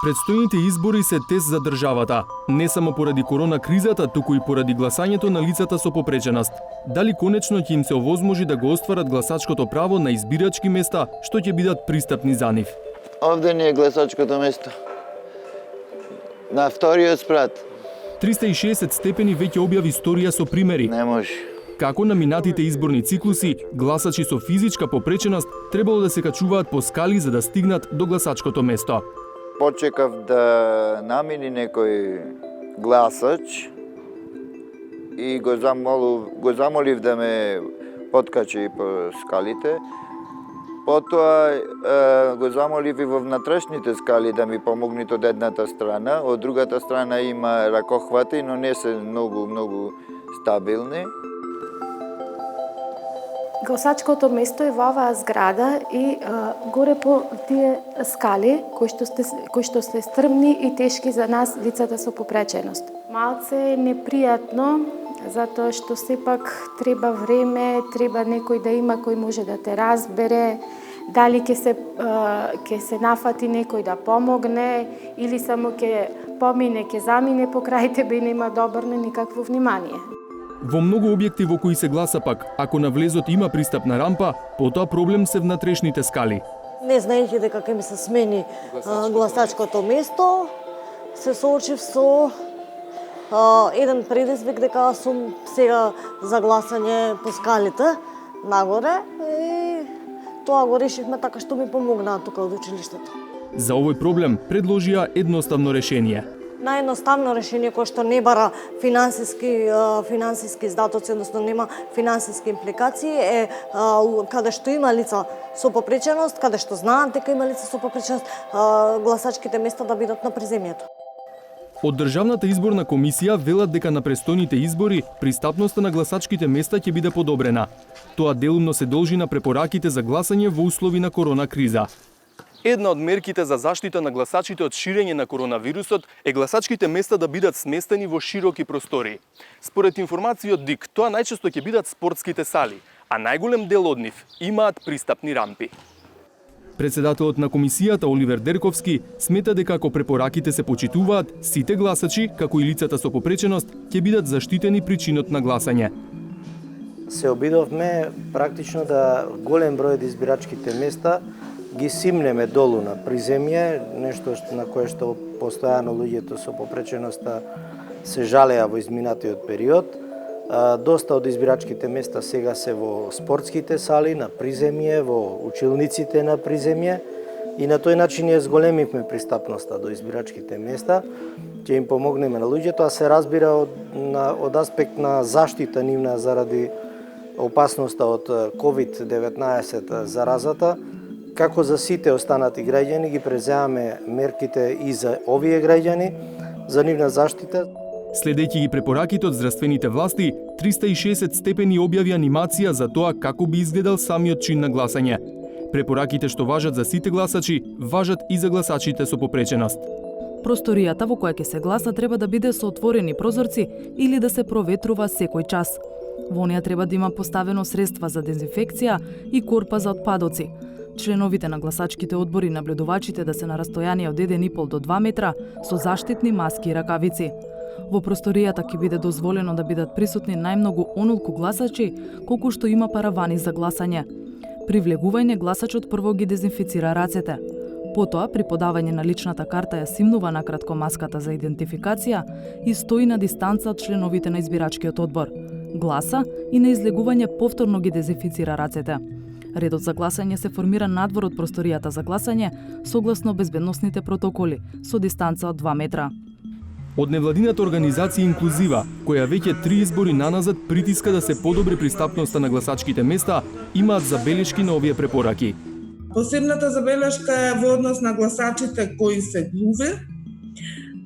Предстојните избори се тест за државата, не само поради корона кризата, туку и поради гласањето на лицата со попреченост. Дали конечно ќе им се овозможи да го остварат гласачкото право на избирачки места, што ќе бидат пристапни за нив? Овде ни е гласачкото место. На вториот спрат. 360 степени веќе објави историја со примери. Не може. Како на минатите изборни циклуси, гласачи со физичка попреченост требало да се качуваат по скали за да стигнат до гласачкото место. Почекав да намини некој гласач и го замолив да ме подкачи по скалите. Потоа го замолив и во внатрешните скали да ми помогнат од едната страна, од другата страна има ракохвати, но не се многу стабилни. Гласачкото место е во оваа зграда и горе по тие скали кои што се стрмни и тешки за нас лицата со попреченост. Малце е непријатно затоа што сепак треба време, треба некој да има кој може да те разбере, дали ќе се нафати некој да помогне или само ќе помине, ќе замине покрај тебе и нема да обрне никакво внимание. Во многу објекти во кои се гласа пак, ако на влезот има пристапна рампа, потоа проблем се внатрешните скали. Не знаејќи дека ќе ми се смени гласачкото место, се соочив со еден предизвик дека сум сега за гласање по скалите нагоре и тоа го решивме така што ми помогнаа тука од училиштето. За овој проблем предложија едноставно решение. Наједноставно решение кое што не бара финансиски издатоци, односно нема финансиски импликации е каде што има лица со попреченост, каде што знаат дека има лица со попреченост, гласачките места да бидат на приземјето. Од Државната изборна комисија велат дека на престојните избори пристапноста на гласачките места ќе биде подобрена. Тоа делумно се должи на препораките за гласање во услови на корона криза. Една од мерките за заштита на гласачите од ширење на коронавирусот е гласачките места да бидат сместени во широки простори. Според информации од ДИК, тоа најчесто ќе бидат спортските сали, а најголем дел од нив имаат пристапни рампи. Председателот на комисијата Оливер Дерковски смета дека ако препораките се почитуваат, сите гласачи, како и лицата со попреченост, ќе бидат заштитени при чинот на гласање. Се обидовме практично да голем број од избирачките места ги симнеме долу на приземје, нешто на кое што постојано луѓето со попреченоста се жалеа во изминатиот период. Доста од избирачките места сега се во спортските сали на приземје, во училниците на приземје и на тој начин ја зголемивме пристапноста до избирачките места. Ќе им помогнеме на луѓето, а се разбира од аспект на заштита нивна заради опасноста од COVID-19 заразата. Како за сите останати граѓани ги преземаме мерките и за овие граѓани, за нивна заштита. Следејќи ги препораките од здравствените власти, 360 степени објави анимација за тоа како би изгледал самиот чин на гласање. Препораките што важат за сите гласачи, важат и за гласачите со попреченост. Просторијата во која ќе се гласа треба да биде со отворени прозорци или да се проветрува секој час. Во неја треба да има поставено средства за дезинфекција и корпа за отпадоци. Членовите на гласачките одбори и наблюдувачите да се на растојание од 1,5 до 2 метра со заштитни маски и ракавици. Во просторијата ќе биде дозволено да бидат присутни најмногу онолку гласачи колку што има паравани за гласање. При влегување гласачот прво ги дезинфицира рацете. Потоа, при подавање на личната карта ја симнува накратко маската за идентификација и стои на дистанца од членовите на избирачкиот одбор. Гласа и на излегување повторно ги дезинфицира рацете. Редот за гласање се формира надвор од просторијата за гласање согласно безбедносните протоколи со дистанца од 2 метра. Од невладината организација Инклузива, која веќе 3 избори наназад притиска да се подобри пристапноста на гласачките места, имаат забелешки на овие препораки. Посебната забелешка е во однос на гласачите кои се глуви,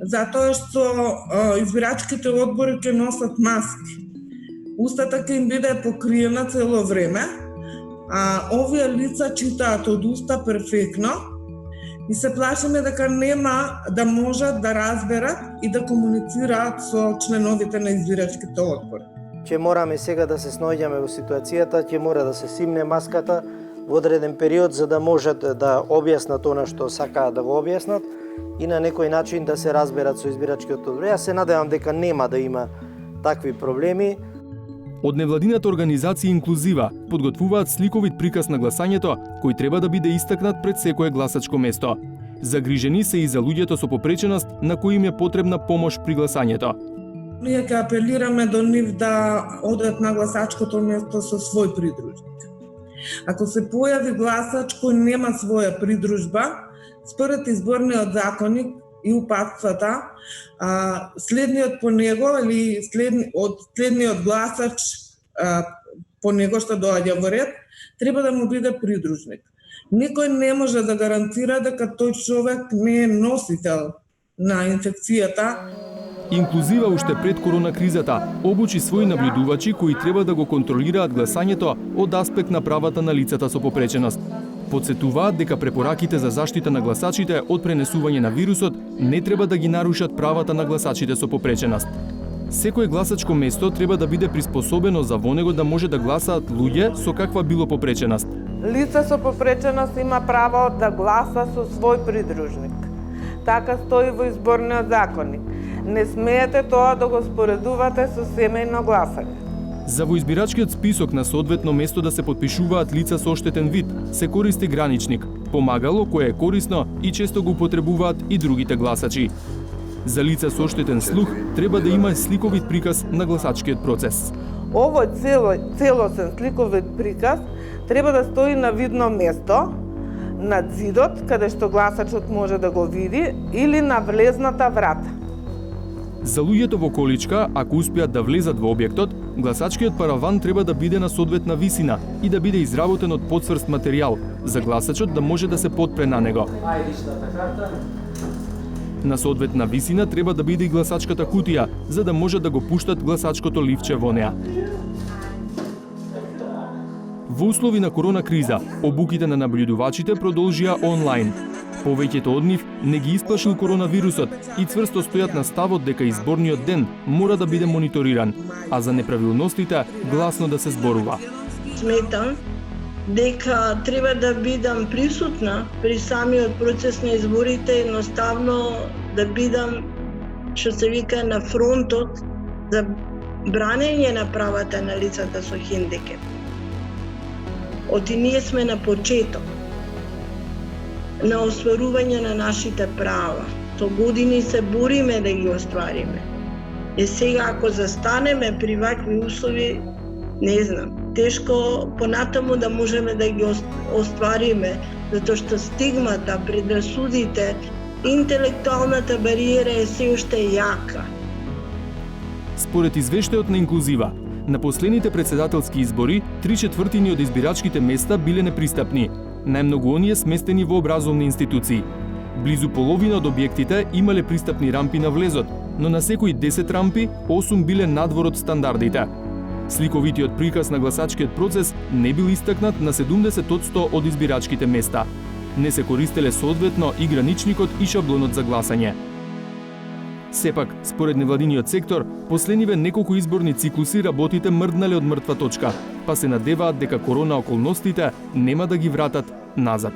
затоа што избирачките одбори ќе носат маски. Устата ќе им биде покриена цело време, а овие лица читаат од уста перфектно и се плашиме дека нема да можат да разберат и да комуницираат со членовите на избирачките одбори. Ќе мораме сега да се снаоѓаме во ситуацијата, ќе мора да се симне маската, во одреден период за да можат да објаснат она што сакаат да го објаснат и на некој начин да се разберат со избирачкиот одбор. Јас се надевам дека нема да има такви проблеми. Од невладината организација Инклузива подготвуваат сликовит приказ на гласањето кој треба да биде истакнат пред секое гласачко место. Загрижени се и за луѓето со попреченост на кои им е потребна помош при гласањето. Ние ќе апелираме до нив да одат на гласачкото место со свој придружник. Ако се појави гласач кој нема своја придружба, според изборниот законник и упатствата, следниот по него или следниот гласач по него што доаѓа во ред, треба да му биде придружник. Никој не може да гарантира дека тој човек не е носител на инфекцијата. Инклузива уште пред корона кризата обучи своји наблюдувачи кои треба да го контролираат гласањето од аспект на правата на лицата со попреченост. Подсетуваат дека препораките за заштита на гласачите од пренесување на вирусот не треба да ги нарушат правата на гласачите со попреченост. Секое гласачко место треба да биде приспособено за во него да може да гласаат луѓе со каква било попреченост. Лице со попреченост има право да гласа со свој придружник. Така стои во изборниот законник. Не смеете тоа да го споредувате со семејно гласање. За во избирачкиот список на соодветно место да се подпишуваат лица со оштетен вид, се користи граничник, помагало кое е корисно и често го употребуваат и другите гласачи. За лица со оштетен слух треба да има сликовит приказ на гласачкиот процес. Овој целосен сликовит приказ треба да стои на видно место, над зидот, каде што гласачот може да го види, или на влезната врата. За луѓето во количка, ако успеат да влезат во објектот, гласачкиот параван треба да биде на соодветна висина и да биде изработен од подсврст материјал, за гласачот да може да се потпре на него. На соодветна висина треба да биде и гласачката кутија, за да може да го пуштат гласачкото ливче во неа. Во услови на корона криза, обуките на наблюдувачите продолжија онлайн. Повеќето од нив не ги исплашил коронавирусот и цврсто стојат на ставот дека изборниот ден мора да биде мониториран, а за неправилностите гласно да се зборува. Сметам дека треба да бидам присутна при самиот процес на изборите, едноставно да бидам, што се вика, на фронтот за бранење на правата на лицата со хендикеп. Оти ние сме на почеток на остварување на нашите права. Со години се бориме да ги оствариме. И сега ако застанеме при вакви услови, не знам, тешко понатаму да можеме да ги оствариме, затоа што стигмата, предрасудите, интелектуалната бариера е се уште јака. Според извештајот на Инклузива, на последните председателски избори, 3/4 од избирачките места биле непристапни, најмногу оние сместени во образовни институции. Близу половина од објектите имале пристапни рампи на влезот, но на секои 10 рампи, 8 биле надвор од стандардите. Сликовитиот приказ на гласачкиот процес не бил истакнат на 70% од избирачките места. Не се користеле соодветно и граничникот и шаблонот за гласање. Сепак, според невладиниот сектор, последниве неколку изборни циклуси работите мрднале од мртва точка, па се надеваат дека корона околностите нема да ги вратат назад.